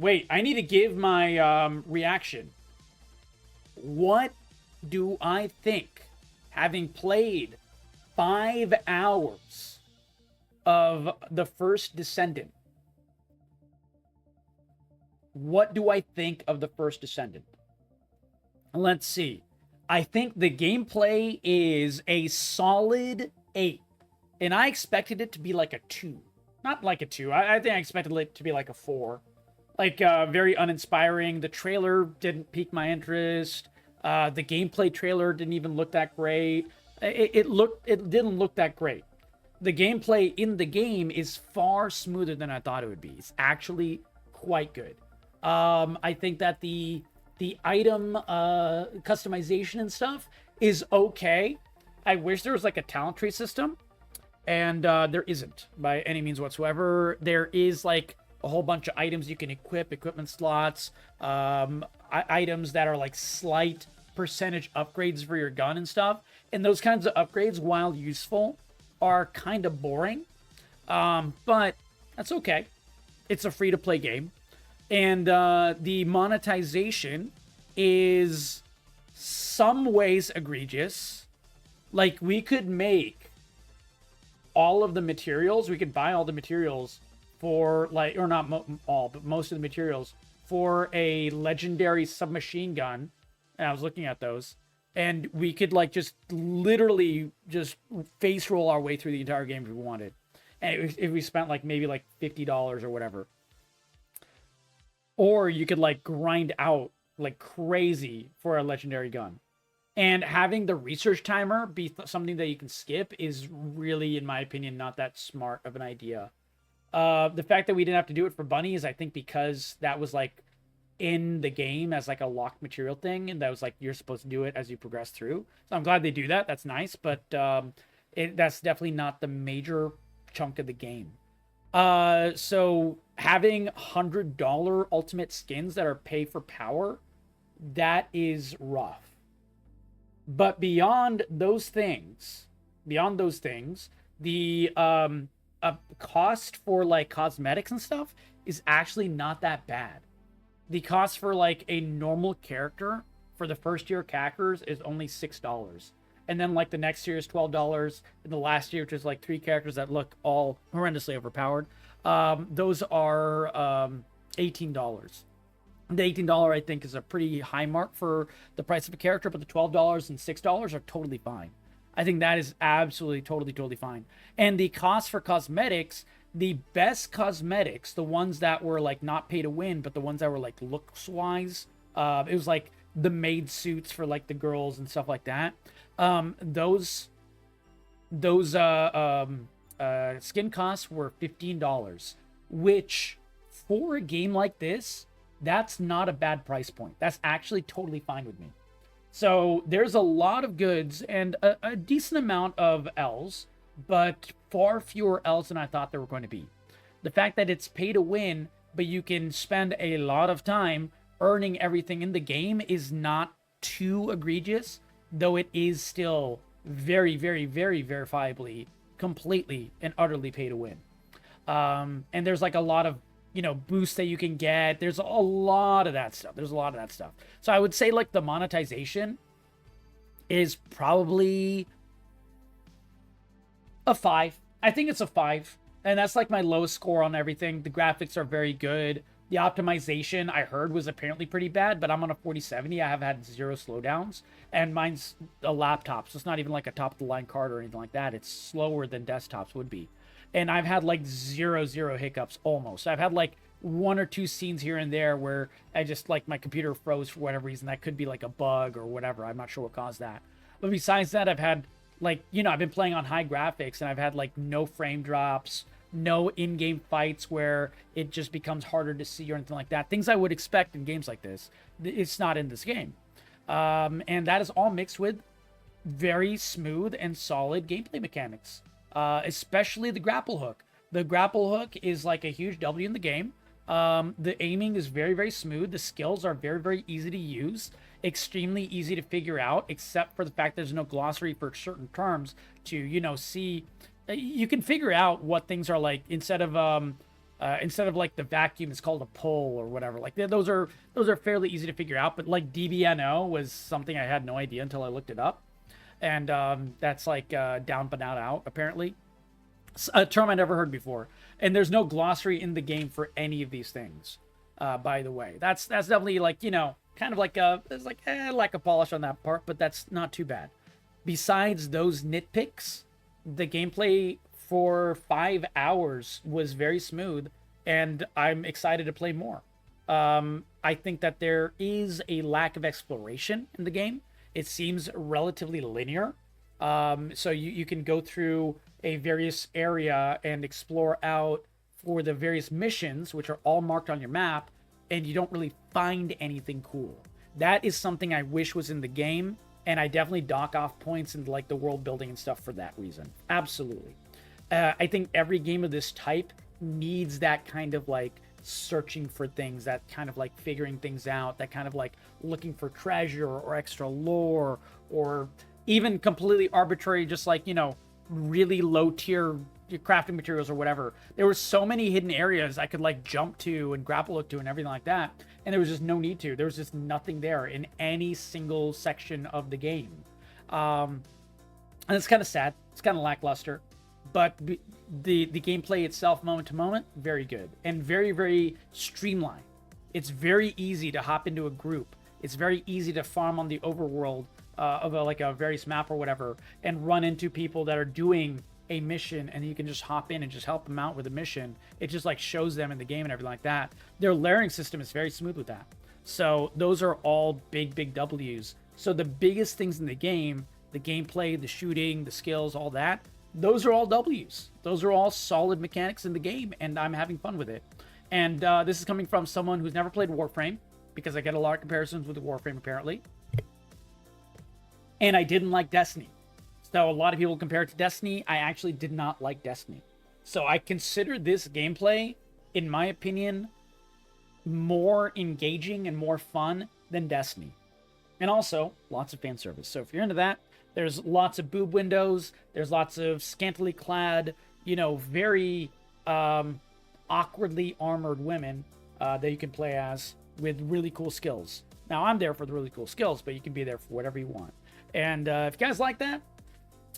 Wait, I need to give my reaction. What do I think? Having played 5 hours of the First Descendant, what do I think of the First Descendant? Let's see. I think the gameplay is a solid 8. And I expected it to be like a 2. Not like a 2. I think I expected it to be like a 4. Like, very uninspiring. The trailer didn't pique my interest. The gameplay trailer didn't even look that great. It didn't look that great. The gameplay in the game is far smoother than I thought it would be. It's actually quite good. I think that the item customization and stuff is okay. I wish there was like a talent tree system, and there isn't by any means whatsoever. There is like a whole bunch of items you can equip, equipment slots, items that are like slight percentage upgrades for your gun and stuff. And those kinds of upgrades, while useful, are kind of boring. But that's okay. It's a free-to-play game. And the monetization is some ways egregious. Like, we could make all of the materials, we could buy all the materials for, like, or not all, but most of the materials for a legendary submachine gun. And I was looking at those. And we could, like, just literally just face roll our way through the entire game if we wanted. And if we spent, like, maybe, like, $50 or whatever. Or you could, like, grind out like crazy for a legendary gun. And having the research timer be something that you can skip is really, in my opinion, not that smart of an idea. The fact that we didn't have to do it for bunnies, I think because that was like in the game as like a locked material thing, and that was like you're supposed to do it as you progress through. So I'm glad they do that. That's nice, but that's definitely not the major chunk of the game. So having $100 ultimate skins that are pay for power, that is rough. But beyond those things, the cost for like cosmetics and stuff is actually not that bad. The cost for like a normal character for the first tier CACers is only $6. And then like the next tier is $12. And the last tier, which is like 3 characters that look all horrendously overpowered, those are $18. The $18 I think is a pretty high mark for the price of a character, but the $12 and $6 are totally fine. I think that is absolutely totally fine. And the cost for cosmetics, the best cosmetics, the ones that were like not pay to win, but the ones that were like looks wise, it was like the maid suits for like the girls and stuff like that. Those skin costs were $15, which for a game like this, that's not a bad price point. That's actually totally fine with me. So there's a lot of goods and a decent amount of L's, but far fewer L's than I thought there were going to be. The fact that it's pay to win, but you can spend a lot of time earning everything in the game is not too egregious, though it is still very verifiably, completely and utterly pay to win. And there's like a lot of, boosts that you can get. There's a lot of that stuff. So I would say like the monetization is probably a 5. I think it's a 5. And that's like my lowest score on everything. The graphics are very good. The optimization I heard was apparently pretty bad, but I'm on a 4070. I have had 0 slowdowns, and mine's a laptop, so it's not even like a top of the line card or anything like that. It's slower than desktops would be. And I've had like zero hiccups almost. I've had like 1 or 2 scenes here and there where I just like my computer froze for whatever reason. That could be like a bug or whatever. I'm not sure what caused that. But besides that, I've had like, I've been playing on high graphics and I've had like no frame drops, no in-game fights where it just becomes harder to see or anything like that. Things I would expect in games like this. It's not in this game. And that is all mixed with very smooth and solid gameplay mechanics. Especially the grapple hook. The grapple hook is like a huge W in the game. The aiming is very smooth. The skills are very easy to use. Extremely easy to figure out, except for the fact there's no glossary for certain terms to, see. You can figure out what things are like instead of Instead of like the vacuum, it's called a pull or whatever. Like those are fairly easy to figure out. But like DBNO was something I had no idea until I looked it up, and that's like down but not out apparently. A term I never heard before. And there's no glossary in the game for any of these things. By the way, that's definitely like, you know, kind of like there's like lack of polish on that part, but that's not too bad. Besides those nitpicks, the gameplay for 5 hours was very smooth, and I'm excited to play more. I think that there is a lack of exploration in the game. It seems relatively linear. So you can go through a various area and explore out for the various missions, which are all marked on your map, and you don't really find anything cool. That is something I wish was in the game, and I definitely dock off points in like the world building and stuff for that reason. Absolutely. I think every game of this type needs that kind of like searching for things, that kind of like figuring things out, that kind of like looking for treasure or extra lore, or even completely arbitrary, just like, you know, really low tier crafting materials or whatever. There were so many hidden areas I could like jump to and grapple hook to and everything like that, and there was just no need to. There was just nothing there in any single section of the game. And it's kind of sad. It's kind of lackluster, but the gameplay itself, moment to moment, very good and very, very streamlined. It's very easy to hop into a group. It's very easy to farm on the overworld of like a various map or whatever, and run into people that are doing a mission, and you can just hop in and just help them out with a mission. It just like shows them in the game and everything like that. Their layering system is very smooth with that. So those are all big W's. So the biggest things in the game, the gameplay, the shooting, the skills, all that, those are all W's. Those are all solid mechanics in the game, and I'm having fun with it. And this is coming from someone who's never played Warframe, because I get a lot of comparisons with Warframe apparently. And I didn't like Destiny. So a lot of people compare it to Destiny. I actually did not like Destiny. So I consider this gameplay, in my opinion, more engaging and more fun than Destiny. And also, lots of fan service. So if you're into that, there's lots of boob windows. There's lots of scantily clad, you know, very awkwardly armored women that you can play as with really cool skills. Now, I'm there for the really cool skills, but you can be there for whatever you want. And if you guys like that,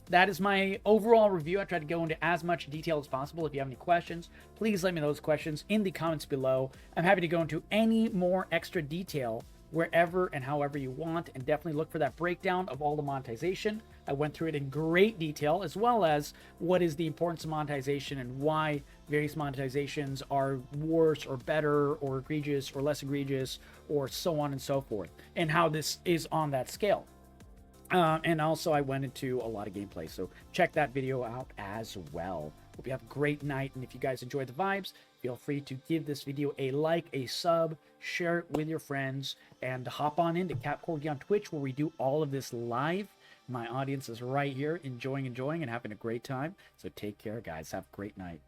that is my overall review. I tried to go into as much detail as possible. If you have any questions, please let me know those questions in the comments below. I'm happy to go into any more extra detail wherever and however you want, and definitely look for that breakdown of all the monetization. I went through it in great detail, as well as what is the importance of monetization and why various monetizations are worse or better or egregious or less egregious, or so on and so forth, and how this is on that scale. And also I went into a lot of gameplay, so check that video out as well. Hope you have a great night, and if you guys enjoy the vibes, feel free to give this video a like, a sub, share it with your friends, and hop on into Cap Corgi on Twitch, where we do all of this live. My audience is right here, enjoying and having a great time. So take care, guys. Have a great night.